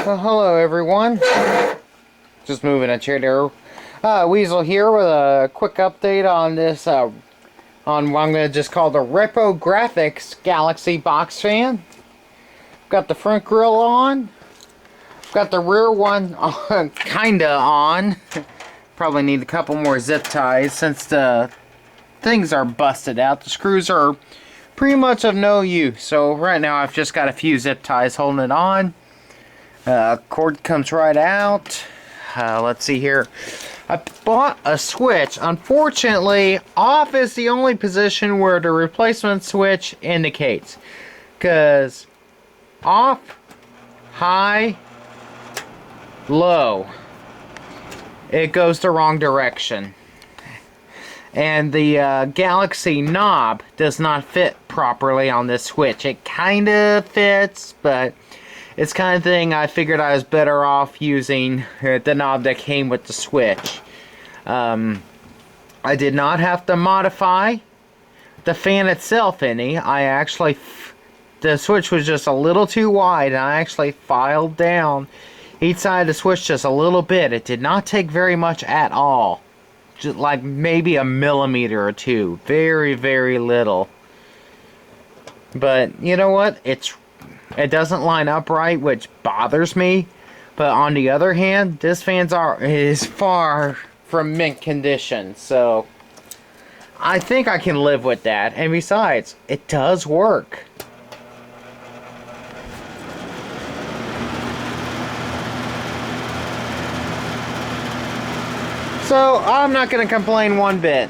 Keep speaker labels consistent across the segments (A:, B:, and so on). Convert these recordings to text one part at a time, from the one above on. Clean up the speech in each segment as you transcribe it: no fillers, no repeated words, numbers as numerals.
A: Well, hello everyone. Just moving a chair there. Weasel here with a quick update on this, on what I'm going to just call the Graphics Galaxy box fan. Got the front grill on. Got the rear one kinda on. Probably need a couple more zip ties since the things are busted out. The screws are pretty much of no use. So right now I've just got a few zip ties holding it on. Cord comes right out. Let's see here. I bought a switch. Unfortunately, off is the only position where the replacement switch indicates. Because off, high, low, it goes the wrong direction. And the Galaxy knob does not fit properly on this switch. It kind of fits, but it's kind of thing I figured I was better off using the knob that came with the switch. I did not have to modify the fan itself any. The switch was just a little too wide, and I actually filed down each side of the switch just a little bit. It did not take very much at all. Just like maybe a millimeter or two. Very, very little. But you know what? It doesn't line up right, which bothers me. But on the other hand, this fan is far from mint condition. So I think I can live with that. And besides, it does work. So I'm not going to complain one bit.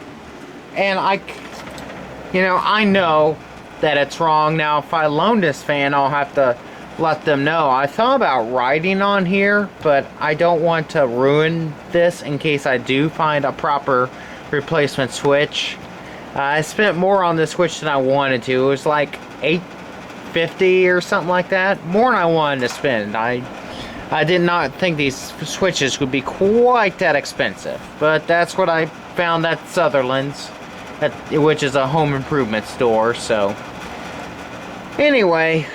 A: And I know that it's wrong. Now if I loan this fan, I'll have to let them know. I thought about writing on here, but I don't want to ruin this in case I do find a proper replacement switch. I spent more on this switch than I wanted to. It was like $8.50 or something like that. More than I wanted to spend. I did not think these switches would be quite that expensive, but that's what I found at Sutherland's, which is a home improvement store. So anyway,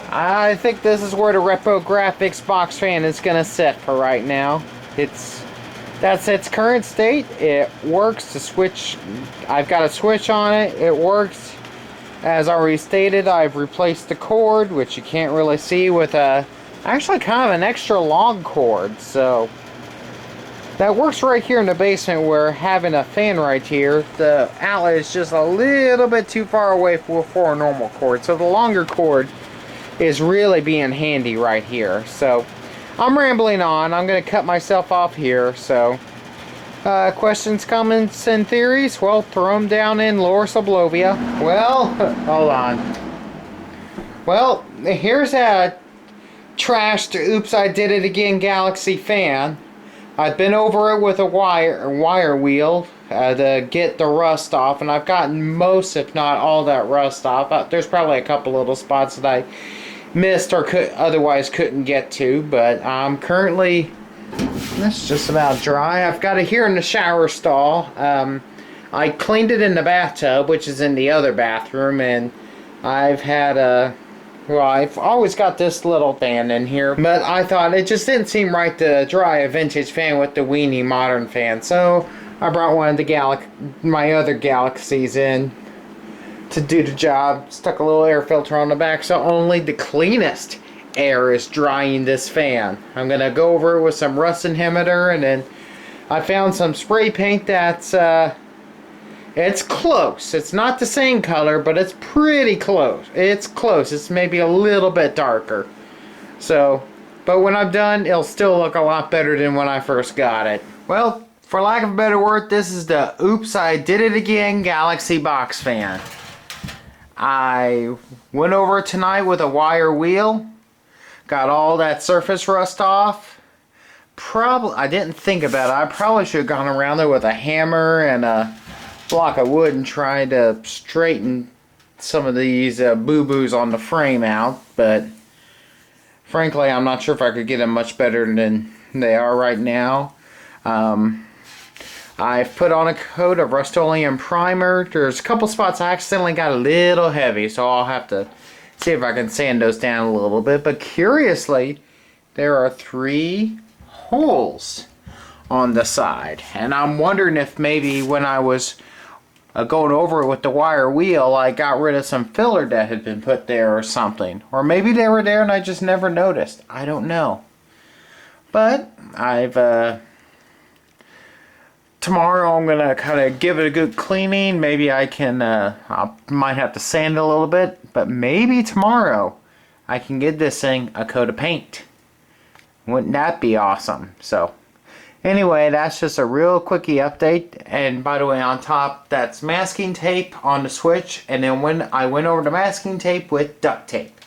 A: I think this is where the Graphics box fan is going to sit for right now. That's its current state. It works. The switch, I've got a switch on it. It works. As already stated, I've replaced the cord, which you can't really see, with actually kind of an extra long cord. So that works right here in the basement, where having a fan right here, the outlet is just a little bit too far away for a normal cord. So the longer cord is really being handy right here. So I'm rambling on. I'm going to cut myself off here. So questions, comments, and theories? Well, throw them down in lower sublovia. Well, hold on. Well, here's a trashed oops I did it again Galaxy fan. I've been over it with a wire wheel to get the rust off, and I've gotten most, if not all, that rust off. There's probably a couple little spots that I missed or otherwise couldn't get to, but currently that's just about dry. I've got it here in the shower stall. I cleaned it in the bathtub, which is in the other bathroom, and I've had well, I've always got this little fan in here, but I thought it just didn't seem right to dry a vintage fan with the weenie modern fan. So I brought one of the my other Galaxies in to do the job. Stuck a little air filter on the back, so only the cleanest air is drying this fan. I'm gonna go over it with some rust inhibitor, and then I found some spray paint that's it's close. It's not the same color, but it's pretty close. It's close. It's maybe a little bit darker. So, but when I'm done, it'll still look a lot better than when I first got it. Well, for lack of a better word, this is the oops I did it again Galaxy box fan. I went over tonight with a wire wheel. Got all that surface rust off. I didn't think about it. I probably should have gone around there with a hammer and a block of wood and tried to straighten some of these boo-boos on the frame out, but frankly I'm not sure if I could get them much better than they are right now. I've put on a coat of Rust-Oleum primer. There's a couple spots I accidentally got a little heavy, so I'll have to see if I can sand those down a little bit. But curiously, there are 3 holes on the side. And I'm wondering if maybe when I was going over it with the wire wheel, I got rid of some filler that had been put there or something. Or maybe they were there and I just never noticed. I don't know. But tomorrow I'm gonna kind of give it a good cleaning. Maybe I can, I might have to sand it a little bit, but maybe tomorrow I can give this thing a coat of paint. Wouldn't that be awesome? So anyway, that's just a real quickie update. And by the way, on top, that's masking tape on the switch, and then when I went over the masking tape with duct tape.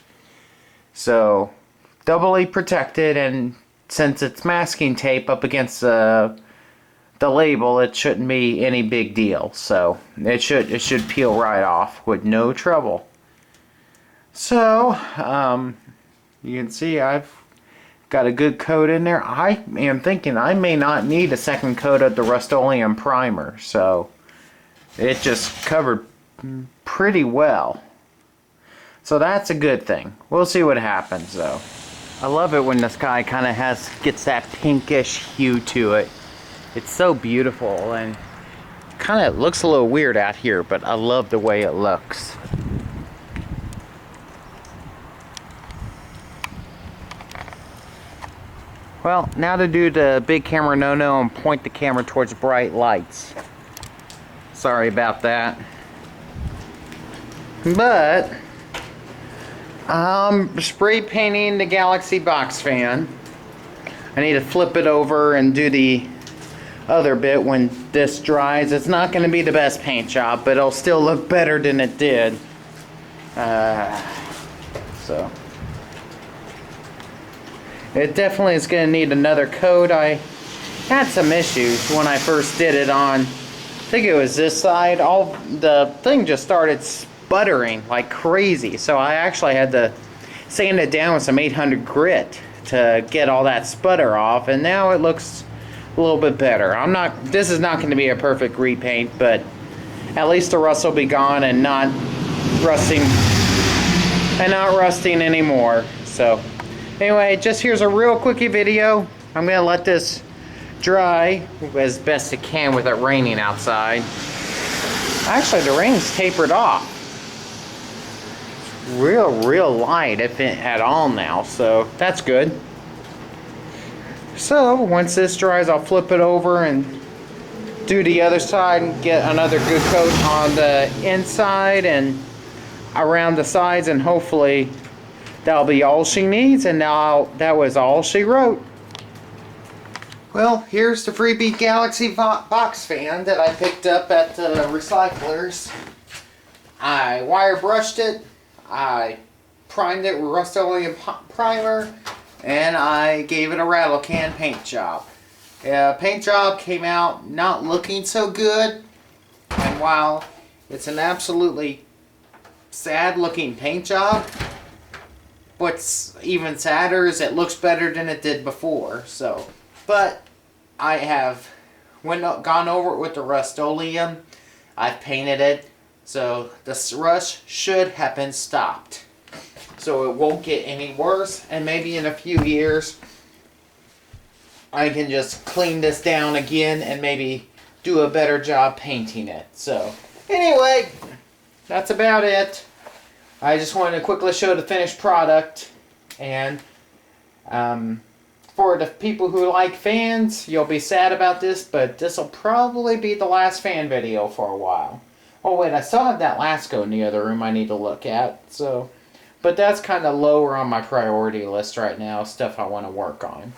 A: So doubly protected, and since it's masking tape up against the label, it shouldn't be any big deal. So it should peel right off with no trouble. So you can see I've got a good coat in there. I am thinking I may not need a second coat of the Rust-Oleum primer, so it just covered pretty well. So that's a good thing. We'll see what happens though. I love it when the sky kind of gets that pinkish hue to it. It's so beautiful, and kind of looks a little weird out here, but I love the way it looks. Well, now to do the big camera no-no and point the camera towards bright lights. Sorry about that. But I'm spray painting the Galaxy box fan. I need to flip it over and do the other bit when this dries. It's not going to be the best paint job, but it'll still look better than it did. So it definitely is going to need another coat. I had some issues when I first did it on, I think it was this side. The thing just started sputtering like crazy, so I actually had to sand it down with some 800 grit to get all that sputter off, and now it looks a little bit better. This is not going to be a perfect repaint, but at least the rust will be gone and not rusting anymore. So anyway, just here's a real quickie video. I'm going to let this dry as best it can with it raining outside. Actually, the rain's tapered off. Real light, if at all now, so that's good. So once this dries, I'll flip it over and do the other side and get another good coat on the inside and around the sides, and hopefully that'll be all she needs. And now that was all she wrote. Well, here's the freebie Galaxy box fan that I picked up at the recyclers. I wire brushed it, I primed it with Rust-Oleum primer, and I gave it a rattle can paint job. Paint job came out not looking so good, and while it's an absolutely sad looking paint job, what's even sadder is it looks better than it did before. So, but I have gone over it with the Rust-Oleum. I've painted it, so the rust should have been stopped. So it won't get any worse, and maybe in a few years I can just clean this down again and maybe do a better job painting it. So anyway, that's about it. I just wanted to quickly show the finished product, and for the people who like fans, you'll be sad about this, but this will probably be the last fan video for a while. Oh wait, I still have that Lasco in the other room I need to look at, so, but that's kind of lower on my priority list right now, stuff I want to work on.